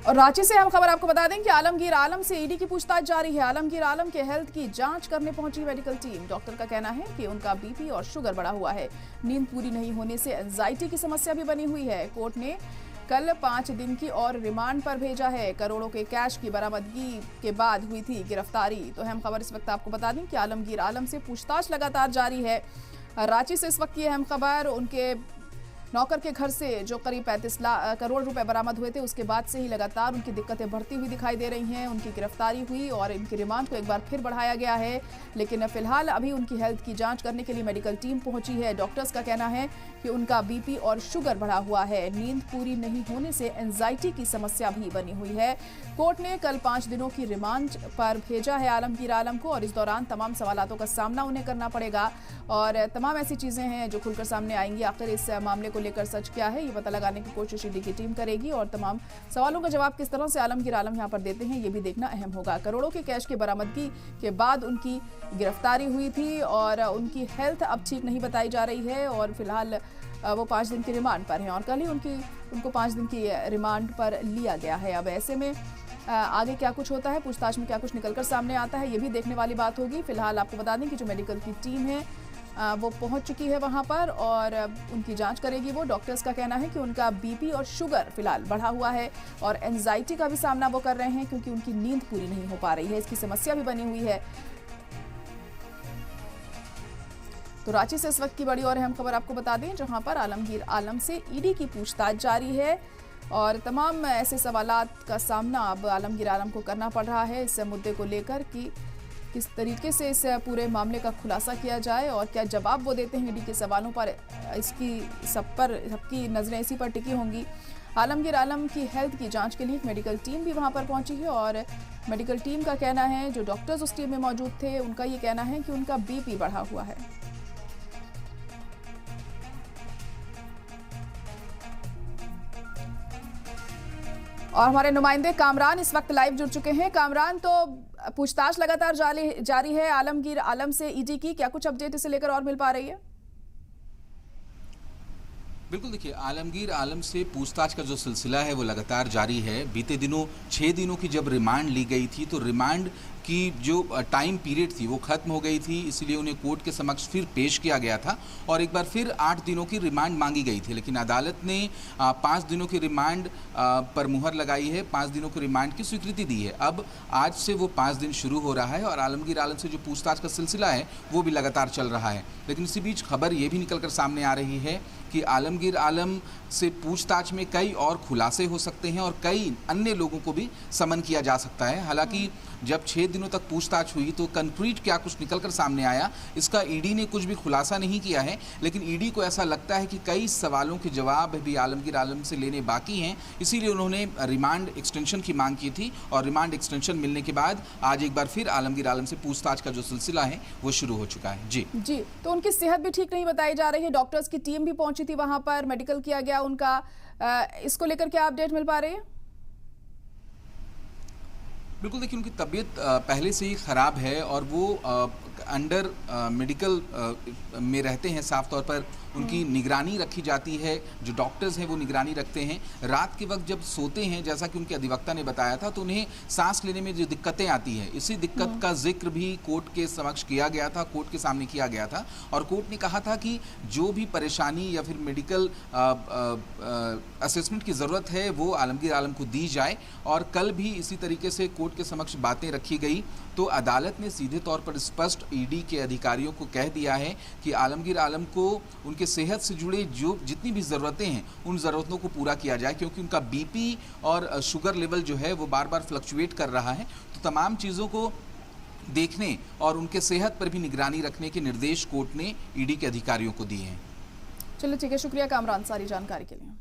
और रांची से हम खबर आपको बता दें कि आलमगीर आलम से ईडी की पूछताछ जारी है। आलमगीर आलम के हेल्थ की जांच करने पहुंची मेडिकल टीम। डॉक्टर का कहना है कि उनका बीपी और शुगर बढ़ा हुआ है। नींद पूरी नहीं होने से एंजाइटी की समस्या भी बनी हुई है। कोर्ट ने कल 5 दिन की और रिमांड पर भेजा है। करोड़ों के कैश की बरामदगी के बाद हुई थी गिरफ्तारी। तो अहम खबर इस वक्त आपको बता दें कि आलमगीर आलम से पूछताछ लगातार जारी है। रांची से इस वक्त की अहम खबर, उनके नौकर के घर से जो करीब 35 करोड़ रुपए बरामद हुए थे, उसके बाद से ही लगातार उनकी दिक्कतें बढ़ती हुई दिखाई दे रही हैं। उनकी गिरफ्तारी हुई और इनकी रिमांड को एक बार फिर बढ़ाया गया है, लेकिन फिलहाल अभी उनकी हेल्थ की जांच करने के लिए मेडिकल टीम पहुंची है। डॉक्टर्स का कहना है कि उनका बीपी और शुगर बढ़ा हुआ है। नींद पूरी नहीं होने से एंजाइटी की समस्या भी बनी हुई है। कोर्ट ने कल 5 दिनों की रिमांड पर भेजा है आलमगीर आलम को और इस दौरान तमाम सवालों का सामना उन्हें करना पड़ेगा और तमाम ऐसी चीजें हैं जो खुलकर सामने आएंगी। आखिर इस मामले को लेकर सच क्या है, ये पता लगाने की कोशिश ईडी की टीम करेगी और तमाम सवालों का जवाब किस तरह से आलमगीर आलम यहां पर देते हैं, ये भी देखना अहम होगा। करोड़ों के कैश की बरामदगी के बाद उनकी गिरफ्तारी हुई थी और उनकी हेल्थ अब ठीक नहीं बताई जा रही है और फिलहाल वो 5 दिन की रिमांड पर हैं और कल ही उनको 5 दिन की रिमांड पर लिया गया है। अब ऐसे में आगे क्या कुछ होता है, पूछताछ में क्या कुछ निकलकर सामने आता है, ये भी देखने वाली बात होगी। फिलहाल आपको बता दें कि जो मेडिकल की टीम है वो पहुंच चुकी है वहां पर और उनकी जांच करेगी। वो डॉक्टर्स का कहना है कि उनका बीपी और शुगर फिलहाल बढ़ा हुआ है और एंजाइटी का भी सामना वो कर रहे हैं क्योंकि उनकी नींद पूरी नहीं हो पा रही है। इसकी समस्या भी बनी हुई है। तो रांची से इस वक्त की बड़ी और अहम खबर आपको बता दें, जहां पर आलमगीर आलम से ईडी की पूछताछ जारी है और तमाम ऐसे सवालात का सामना अब आलमगीर आलम को करना पड़ रहा है इस मुद्दे को लेकर कि किस तरीके से इस पूरे मामले का खुलासा किया जाए और क्या जवाब वो देते हैं ईडी के सवालों पर। इसकी सबकी नजरें इसी पर टिकी होंगी। आलमगीर आलम की हेल्थ की जांच के लिए एक मेडिकल टीम भी वहां पर पहुंची है और मेडिकल टीम का कहना है, जो डॉक्टर्स उस टीम में मौजूद थे उनका ये कहना है कि उनका बीपी बढ़ा हुआ है। और हमारे नुमाइंदे कामरान इस वक्त लाइव जुड़ चुके हैं। कामरान, तो पूछताछ लगातार जारी है आलमगीर आलम से ईडी की, क्या कुछ अपडेट इसे लेकर और मिल पा रही है? बिल्कुल, देखिए, आलमगीर आलम से पूछताछ का जो सिलसिला है वो लगातार जारी है। बीते दिनों 6 दिनों की जब रिमांड ली गई थी तो रिमांड की जो टाइम पीरियड थी वो खत्म हो गई थी, इसलिए उन्हें कोर्ट के समक्ष फिर पेश किया गया था और एक बार फिर 8 दिनों की रिमांड मांगी गई थी, लेकिन अदालत ने 5 दिनों की रिमांड पर मुहर लगाई है, 5 दिनों की रिमांड की स्वीकृति दी है। अब आज से वो 5 दिन शुरू हो रहा है और आलमगीर आलम से जो पूछताछ का सिलसिला है वो भी लगातार चल रहा है। लेकिन इसी बीच खबर ये भी निकल कर सामने आ रही है कि आलमगीर आलम से पूछताछ में कई और खुलासे हो सकते हैं और कई अन्य लोगों को भी समन किया जा सकता है। हालांकि जब 6 दिनों तक पूछताछ हुई तो कंक्रीट क्या कुछ निकलकर सामने आया, इसका ईडी ने कुछ भी खुलासा नहीं किया है, लेकिन ईडी को ऐसा लगता है कि कई सवालों के जवाब भी आलमगीर आलम से लेने बाकी हैं, इसीलिए उन्होंने रिमांड एक्सटेंशन की मांग की थी और रिमांड एक्सटेंशन मिलने के बाद आज एक बार फिर आलमगीर आलम से पूछताछ का जो सिलसिला है वो शुरू हो चुका है। जी, तो उनकी सेहत भी ठीक नहीं बताई जा रही है। डॉक्टर्स की टीम भी पहुंची थी वहां पर, मेडिकल किया गया उनका, इसको लेकर क्या अपडेट मिल पा रही है? बिल्कुल, देखिए, उनकी तबीयत पहले से ही ख़राब है और वो अंडर मेडिकल में रहते हैं। साफ तौर पर उनकी निगरानी रखी जाती है, जो डॉक्टर्स हैं वो निगरानी रखते हैं। रात के वक्त जब सोते हैं, जैसा कि उनके अधिवक्ता ने बताया था, तो उन्हें सांस लेने में जो दिक्कतें आती हैं, इसी दिक्कत का जिक्र भी कोर्ट के समक्ष किया गया था, कोर्ट के सामने किया गया था और कोर्ट ने कहा था कि जो भी परेशानी या फिर मेडिकल असेसमेंट की ज़रूरत है वो आलमगीर आलम को दी जाए। और कल भी इसी तरीके से कोर्ट के समक्ष बातें रखी गई तो अदालत ने सीधे तौर पर स्पष्ट ईडी के अधिकारियों को कह दिया है कि आलमगीर आलम को उनके सेहत से जुड़े जो जितनी भी ज़रूरतें हैं उन ज़रूरतों को पूरा किया जाए, क्योंकि उनका बीपी और शुगर लेवल जो है वो बार बार फ्लक्चुएट कर रहा है। तो तमाम चीज़ों को देखने और उनके सेहत पर भी निगरानी रखने के निर्देश कोर्ट ने ईडी के अधिकारियों को दिए हैं। चलिए, ठीक है, शुक्रिया कामरान सारी जानकारी के लिए।